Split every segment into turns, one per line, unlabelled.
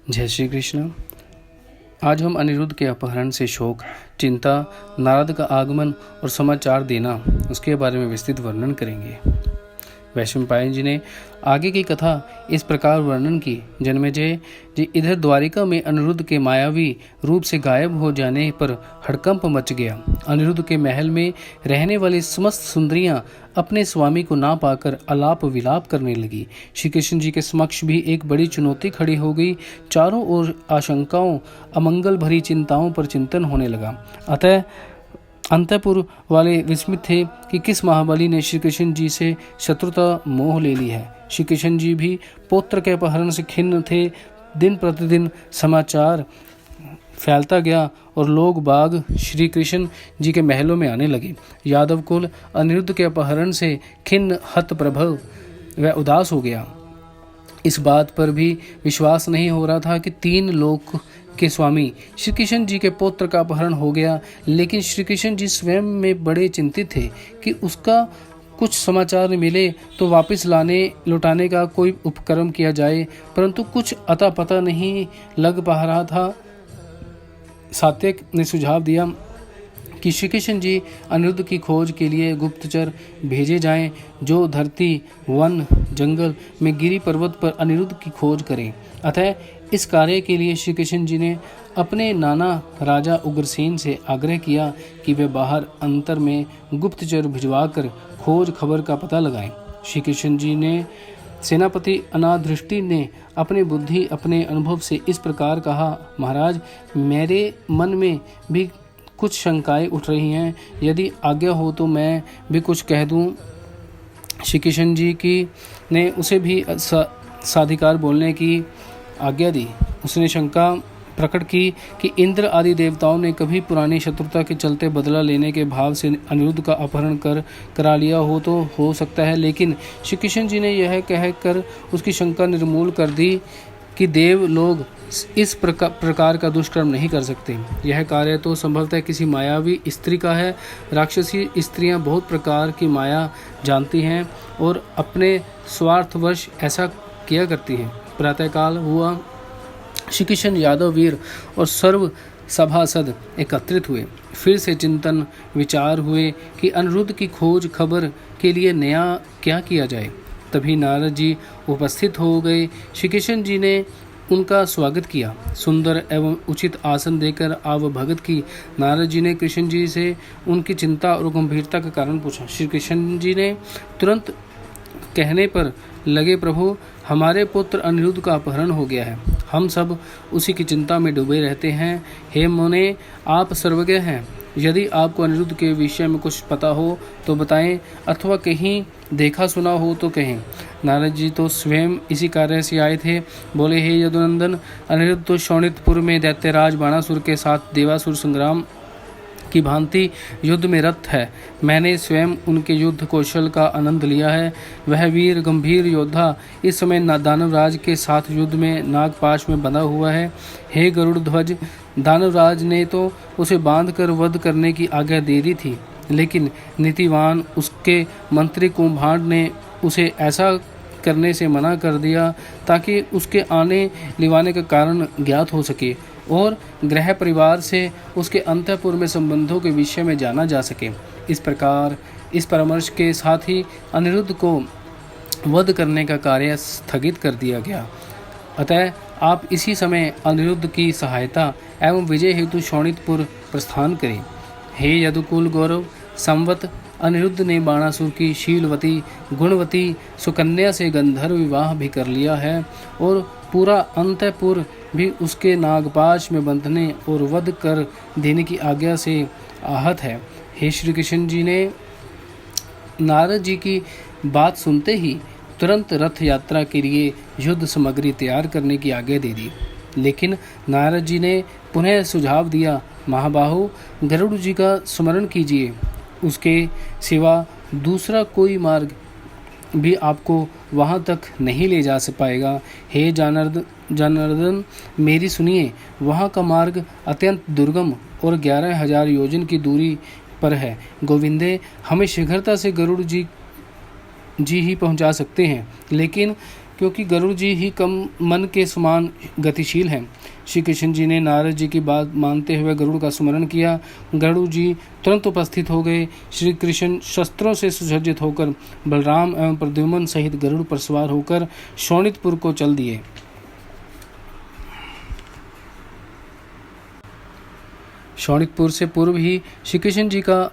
जय श्री कृष्ण। आज हम अनिरुद्ध के अपहरण से शोक, चिंता, नारद का आगमन और समाचार देना, उसके बारे में विस्तृत वर्णन करेंगे। वैशंपायन जी ने आगे की कथा इस प्रकार वर्णन की। जन्मेजय जी, इधर द्वारिका में अनिरुद्ध के मायावी रूप से गायब हो जाने पर हड़कंप मच गया। अनिरुद्ध के महल में रहने वाली समस्त सुंदरियां अपने स्वामी को ना पाकर अलाप विलाप करने लगी। श्री कृष्ण जी के समक्ष भी एक बड़ी चुनौती खड़ी हो गई। चारों ओर आशंकाओं, अमंगल भरी चिंताओं पर चिंतन होने लगा। अतः अंतःपुर वाले विस्मित थे कि किस महाबली ने श्री कृष्ण जी से शत्रुता मोह ले ली है। श्री कृष्ण जी भी पौत्र के अपहरण से खिन्न थे। दिन प्रतिदिन समाचार फैलता गया और लोग बाग श्री कृष्ण जी के महलों में आने लगे। यादव कुल अनिरुद्ध के अपहरण से खिन्न, हतप्रभव व उदास हो गया। इस बात पर भी विश्वास नहीं हो रहा था कि 3 लोक के स्वामी श्री कृष्ण जी के पुत्र का अपहरण हो गया। लेकिन श्री कृष्ण जी स्वयं में बड़े चिंतित थे कि उसका कुछ समाचार मिले तो वापस लौटाने का कोई उपक्रम किया जाए, परंतु कुछ अता पता नहीं लग पा रहा था। सात्यक ने सुझाव दिया कि श्री कृष्ण जी अनिरुद्ध की खोज के लिए गुप्तचर भेजे जाएं, जो धरती, वन, जंगल में गिरी पर्वत पर अनिरुद्ध की खोज करें। अतः इस कार्य के लिए श्री कृष्ण जी ने अपने नाना राजा उग्रसेन से आग्रह किया कि वे बाहर अंतर में गुप्तचर भिजवाकर खोज खबर का पता लगाएं। श्री कृष्ण जी ने सेनापति अनादृष्टि ने अपनी बुद्धि, अपने अनुभव से इस प्रकार कहा, महाराज, मेरे मन में भी कुछ शंकाएं उठ रही हैं। यदि आज्ञा हो तो मैं भी कुछ कह दूं। श्री कृष्ण जी की ने उसे भी साधिकार बोलने की आज्ञा दी। उसने शंका प्रकट की कि इंद्र आदि देवताओं ने कभी पुरानी शत्रुता के चलते बदला लेने के भाव से अनिरुद्ध का अपहरण करा लिया हो तो हो सकता है, लेकिन श्री कृष्ण जी ने यह कहकर उसकी शंका निर्मूल कर दी कि देव लोग इस प्रकार का दुष्कर्म नहीं कर सकते। यह कार्य तो संभवतः किसी मायावी स्त्री का है। राक्षसी स्त्रियां बहुत प्रकार की माया जानती हैं और अपने स्वार्थवश ऐसा किया करती हैं। प्रातःकाल हुआ। श्री कृष्ण, यादव वीर और सर्व सभासद एकत्रित हुए। फिर से चिंतन विचार हुए कि अनिरुद्ध की खोज खबर के लिए नया क्या किया जाए। तभी नारद जी उपस्थित हो गए। श्री कृष्ण जी ने उनका स्वागत किया। सुंदर एवं उचित आसन देकर आवभगत की। नारद जी ने कृष्ण जी से उनकी चिंता और गंभीरता का कारण पूछा। श्री कृष्ण जी ने तुरंत कहने पर लगे, प्रभु, हमारे पुत्र अनिरुद्ध का अपहरण हो गया है। हम सब उसी की चिंता में डूबे रहते हैं। हे मुने, आप सर्वज्ञ हैं। यदि आपको अनिरुद्ध के विषय में कुछ पता हो तो बताएं, अथवा कहीं देखा सुना हो तो कहें। नारद जी तो स्वयं इसी कार्य से आए थे। बोले, हे यदुनंदन, अनिरुद्ध तो शोणितपुर में दैत्यराज बाणासुर के साथ देवासुर संग्राम की भांति युद्ध में रत है। मैंने स्वयं उनके युद्ध कौशल का आनंद लिया है। वह वीर गंभीर योद्धा इस समय दानवराज के साथ युद्ध में नागपाश में बंधा हुआ है। हे गरुड़ ध्वज, दानवराज ने तो उसे बांधकर वध करने की आज्ञा दे दी थी, लेकिन नीतिवान उसके मंत्री कुंभांड ने उसे ऐसा करने से मना कर दिया ताकि उसके आने लिवाने का कारण ज्ञात हो सके और गृह परिवार से उसके अंतःपुर में संबंधों के विषय में जाना जा सके। इस प्रकार इस परामर्श के साथ ही अनिरुद्ध को वध करने का कार्य स्थगित कर दिया गया। अतः आप इसी समय अनिरुद्ध की सहायता एवं विजय हेतु शोणितपुर प्रस्थान करें। हे यदुकुल गौरव, संवत अनिरुद्ध ने बाणासुर की शीलवती गुणवती सुकन्या से गंधर्व विवाह भी कर लिया है और पूरा अंतःपुर भी उसके नागपाश में बंधने और वध कर देने की आज्ञा से आहत है। हे श्री कृष्ण जी ने नारद जी की बात सुनते ही तुरंत रथ यात्रा के लिए युद्ध सामग्री तैयार करने की आज्ञा दे दी। लेकिन नारद जी ने पुनः सुझाव दिया, महाबाहु, गरुड़ जी का स्मरण कीजिए। उसके सिवा दूसरा कोई मार्ग भी आपको वहां तक नहीं ले जा पाएगा। हे जनार्दन, मेरी सुनिए। वहां का मार्ग अत्यंत दुर्गम और 11,000 योजन की दूरी पर है। गोविंदे, हमें शीघ्रता से गरुड़ जी ही पहुंचा सकते हैं, लेकिन क्योंकि गरुड़ जी ही कम मन के समान गतिशील हैं। श्री कृष्ण जी ने नारद जी की बात मानते हुए गरुड़ का स्मरण किया। गरुड़ जी तुरंत उपस्थित हो गए। श्री कृष्ण शस्त्रों से सुसज्जित होकर बलराम एवं प्रद्युम्न सहित गरुड़ पर सवार होकर शोणितपुर को चल दिए। शोणितपुर से पूर्व ही श्री कृष्ण जी का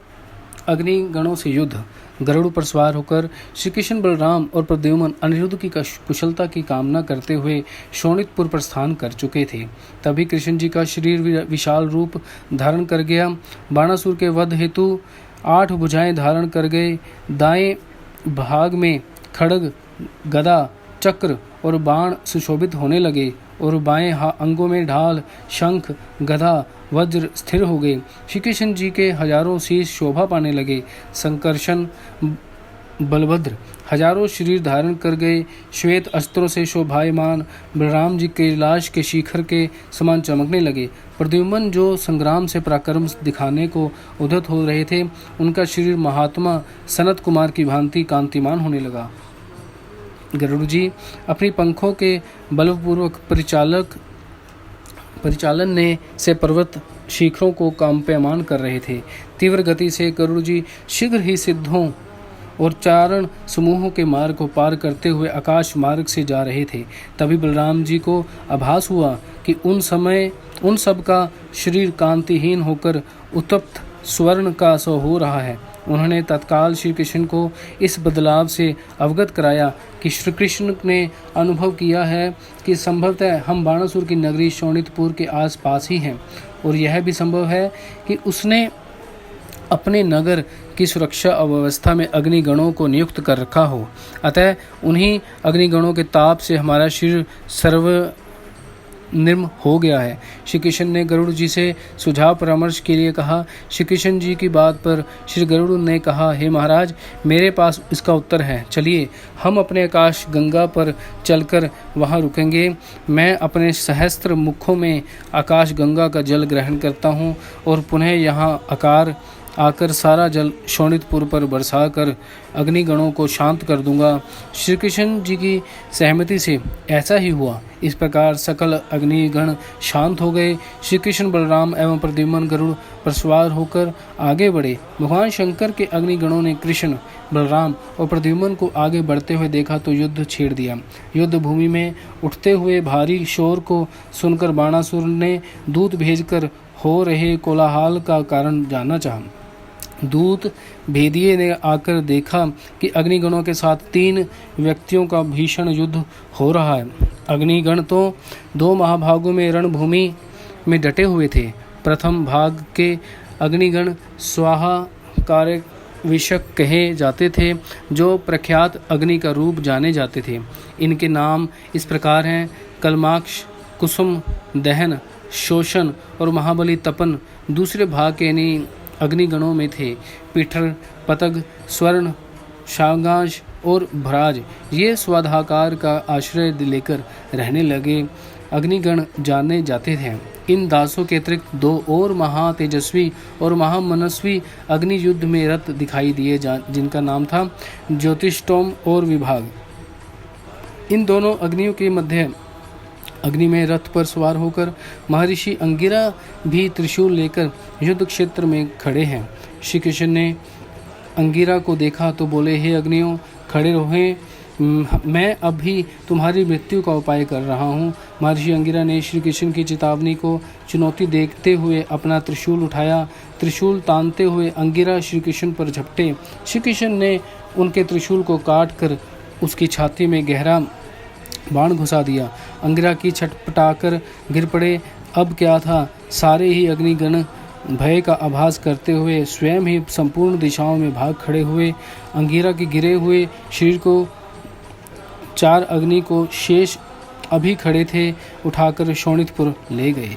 अग्नि गणों से युद्ध। गरुड़ पर सवार होकर श्री कृष्ण बलराम और प्रद्युम्न अनिरुद्ध की कुशलता की कामना करते हुए शोणितपुर प्रस्थान कर चुके थे। तभी कृष्ण जी का शरीर विशाल रूप धारण कर गया। बाणासुर के वध हेतु 8 भुजाएं धारण कर गए। दाएं भाग में खड्ग, गदा, चक्र और बाण सुशोभित होने लगे और बाएं अंगों में ढाल, शंख, गदा, वज्र स्थिर हो गए। श्री कृष्ण जी के हजारों शीश शोभा पाने लगे। संकर्षण, बलभद्र हजारों शरीर धारण कर गए। श्वेत अस्त्रों से शोभायमान बलराम जी कैलाश के शिखर के समान चमकने लगे। प्रद्युम्न जो संग्राम से पराक्रम दिखाने को उद्यत हो रहे थे, उनका शरीर महात्मा सनत कुमार की भांति कांतिमान होने लगा। गरुड़ जी अपनी पंखों के बलपूर्वक परिचालन ने से पर्वत शिखरों को कंपयमान कर रहे थे। तीव्र गति से गरुड़ जी शीघ्र ही सिद्धों और चारण समूहों के मार्ग को पार करते हुए आकाश मार्ग से जा रहे थे। तभी बलराम जी को आभास हुआ कि उन सब का शरीर कांतिहीन होकर उत्तप्त स्वर्ण का सो हो रहा है। उन्होंने तत्काल श्री कृष्ण को इस बदलाव से अवगत कराया कि श्री कृष्ण ने अनुभव किया है कि संभवतः हम बाणासुर की नगरी शोणितपुर के आसपास ही हैं, और यह भी संभव है कि उसने अपने नगर की सुरक्षा अव्यवस्था में अग्निगणों को नियुक्त कर रखा हो। अतः उन्हीं अग्निगणों के ताप से हमारा शरीर सर्वनिर्म हो गया है। श्री कृष्ण ने गरुड़ जी से सुझाव परामर्श के लिए कहा। श्री कृष्ण जी की बात पर श्री गरुड़ ने कहा, हे महाराज, मेरे पास इसका उत्तर है। चलिए हम अपने आकाश गंगा पर चलकर वहां रुकेंगे। मैं अपने सहस्त्र मुखों में आकाश गंगा का जल ग्रहण करता हूं और पुनः यहाँ आकर सारा जल शोणितपुर पर बरसा कर अग्निगणों को शांत कर दूंगा। श्री कृष्ण जी की सहमति से ऐसा ही हुआ। इस प्रकार सकल अग्निगण शांत हो गए। श्री कृष्ण बलराम एवं प्रद्युम्न गरुड़ पर सवार होकर आगे बढ़े। भगवान शंकर के अग्निगणों ने कृष्ण, बलराम और प्रद्युम्न को आगे बढ़ते हुए देखा तो युद्ध छेड़ दिया। युद्ध भूमि में उठते हुए भारी शोर को सुनकर बाणासुर ने दूत भेजकर हो रहे कोलाहल का कारण जानना चाहा। दूत भेदिये ने आकर देखा कि अग्निगणों के साथ 3 व्यक्तियों का भीषण युद्ध हो रहा है। अग्निगण तो 2 महाभागों में रणभूमि में डटे हुए थे। प्रथम भाग के अग्निगण स्वाहा कार्य विषक कहे जाते थे, जो प्रख्यात अग्नि का रूप जाने जाते थे। इनके नाम इस प्रकार हैं: कलमाक्ष, कुसुम, दहन, शोषण और महाबली तपन। दूसरे भाग के अग्निगणों में थे पिठर, पतग, स्वर्ण, शांगाश और भराज। ये स्वाधाकार का आश्रय लेकर रहने लगे अग्निगण जाने जाते थे। इन दासों के अतिरिक्त 2 और महातेजस्वी और महामनस्वी अग्नि युद्ध में रत दिखाई दिए, जिनका नाम था ज्योतिष्टोम और विभाग। इन दोनों अग्नियों के मध्य अग्नि में रथ पर सवार होकर महर्षि अंगिरा भी त्रिशूल लेकर युद्ध क्षेत्र में खड़े हैं। श्री कृष्ण ने अंगिरा को देखा तो बोले, हे अग्नियों, खड़े रहो, मैं अभी तुम्हारी मृत्यु का उपाय कर रहा हूँ। महर्षि अंगिरा ने श्री कृष्ण की चेतावनी को चुनौती देखते हुए अपना त्रिशूल उठाया। त्रिशूल तानते हुए अंगिरा श्री कृष्ण पर झपटे। श्री कृष्ण ने उनके त्रिशूल को काट कर उसकी छाती में गहरा बाण घुसा दिया। अंगिरा की छटपटाकर गिर पड़े। अब क्या था, सारे ही अग्निगण भय का आभास करते हुए स्वयं ही संपूर्ण दिशाओं में भाग खड़े हुए। अंगिरा के गिरे हुए शरीर को 4 अग्नि को शेष अभी खड़े थे उठाकर शोणितपुर ले गए।